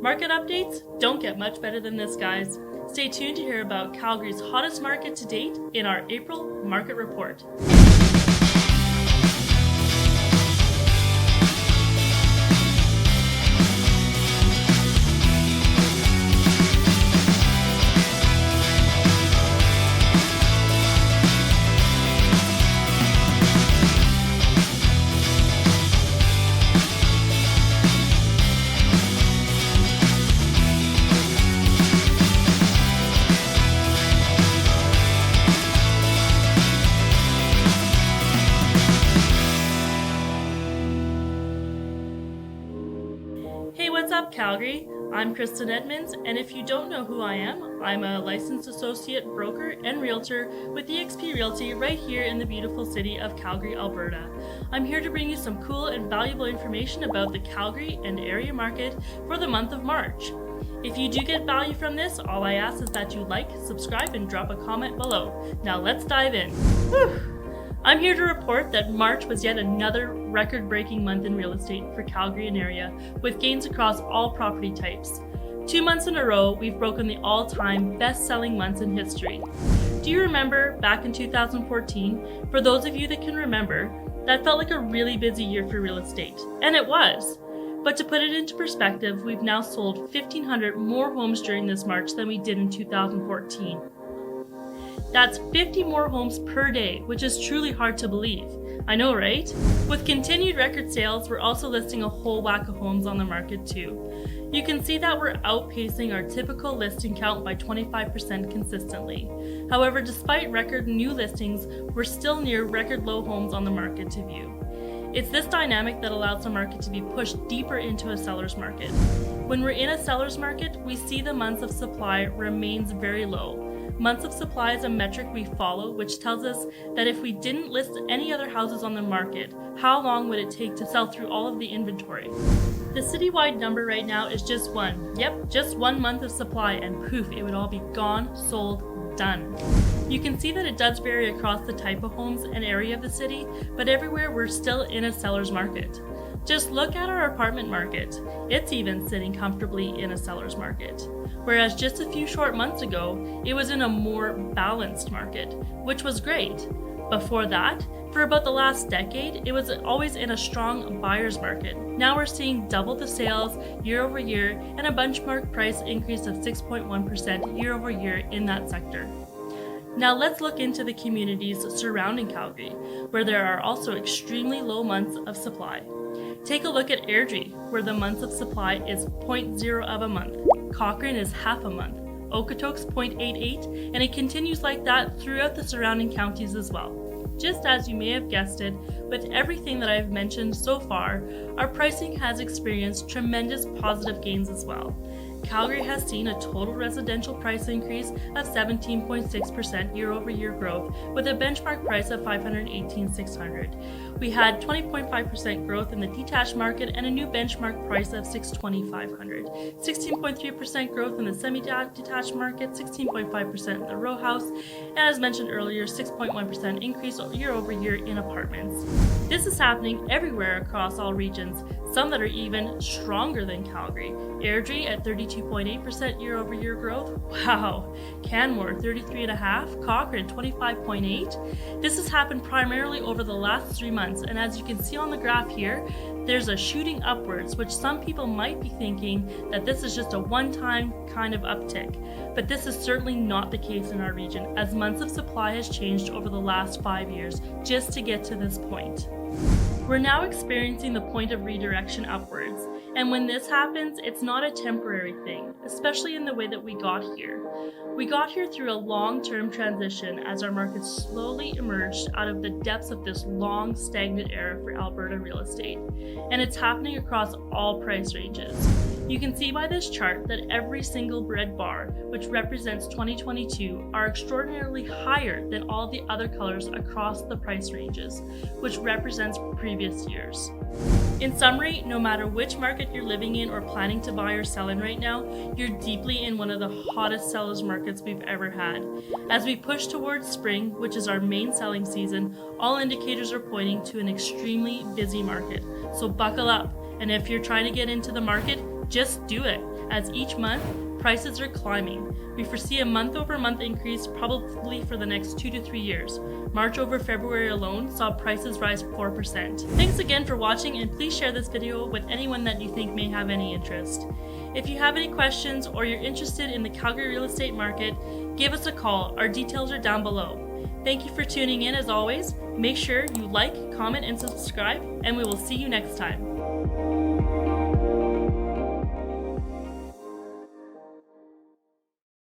Market updates don't get much better than this, guys. Stay tuned to hear about Calgary's hottest market to date in our April market report. Hey, what's up, Calgary? I'm Kristen Edmunds, and if you don't know who I am, I'm a licensed associate broker and realtor with eXp Realty right here in the beautiful city of Calgary, Alberta. I'm here to bring you some cool and valuable information about the Calgary and area market for the month of March. If you do get value from this, all I ask is that you like, subscribe, and drop a comment below. Now let's dive in. Whew. I'm here to report that March was yet another record-breaking month in real estate for Calgary and area, with gains across all property types. 2 months in a row, we've broken the all-time best-selling months in history. Do you remember back in 2014? For those of you that can remember, that felt like a really busy year for real estate, and it was. But to put it into perspective, we've now sold 1,500 more homes during this March than we did in 2014. That's 50 more homes per day, which is truly hard to believe. I know, right? With continued record sales, we're also listing a whole whack of homes on the market too. You can see that we're outpacing our typical listing count by 25% consistently. However, despite record new listings, we're still near record low homes on the market to view. It's this dynamic that allows the market to be pushed deeper into a seller's market. When we're in a seller's market, we see the months of supply remains very low. Months of supply is a metric we follow, which tells us that if we didn't list any other houses on the market, how long would it take to sell through all of the inventory? The citywide number right now is just just 1 month of supply, and poof, it would all be gone, sold, done. You can see that it does vary across the type of homes and area of the city, but everywhere we're still in a seller's market. Just look at our apartment market. It's even sitting comfortably in a seller's market. Whereas just a few short months ago, it was in a more balanced market, which was great. Before that, for about the last decade, it was always in a strong buyer's market. Now we're seeing double the sales year over year and a benchmark price increase of 6.1% year over year in that sector. Now let's look into the communities surrounding Calgary, where there are also extremely low months of supply. Take a look at Airdrie, where the months of supply is 0.0 of a month. Cochrane is half a month. Okotoks 0.88, and it continues like that throughout the surrounding counties as well. Just as you may have guessed it, with everything that I've mentioned so far, our pricing has experienced tremendous positive gains as well. Calgary has seen a total residential price increase of 17.6% year-over-year growth, with a benchmark price of $518,600. We had 20.5% growth in the detached market and a new benchmark price of $620,500. 16.3% growth in the semi-detached market, 16.5% in the row house, and as mentioned earlier, 6.1% increase year-over-year in apartments. This is happening everywhere across all regions, some that are even stronger than Calgary. Airdrie at 32.8% year-over-year growth. Wow. Canmore 33.5%, Cochrane 25.8%. This has happened primarily over the last 3 months, and as you can see on the graph here, there's a shooting upwards, which some people might be thinking that this is just a one-time kind of uptick. But this is certainly not the case in our region, as months of supply has changed over the last 5 years just to get to this point. We're now experiencing the point of redirection upwards, and when this happens, it's not a temporary thing, especially in the way that we got here. We got here through a long-term transition as our market slowly emerged out of the depths of this long, stagnant era for Alberta real estate, and it's happening across all price ranges. You can see by this chart that every single red bar, which represents 2022, are extraordinarily higher than all the other colors across the price ranges, which represents previous years. In summary, no matter which market you're living in or planning to buy or sell in right now, you're deeply in one of the hottest sellers markets we've ever had. As we push towards spring, which is our main selling season, all indicators are pointing to an extremely busy market. So buckle up, and if you're trying to get into the market, Just do it, as each month, prices are climbing. We foresee a month-over-month increase probably for the next 2 to 3 years. March over February alone saw prices rise 4%. Thanks again for watching, and please share this video with anyone that you think may have any interest. If you have any questions or you're interested in the Calgary real estate market, give us a call. Our details are down below. Thank you for tuning in as always. Make sure you like, comment, and subscribe, and we will see you next time.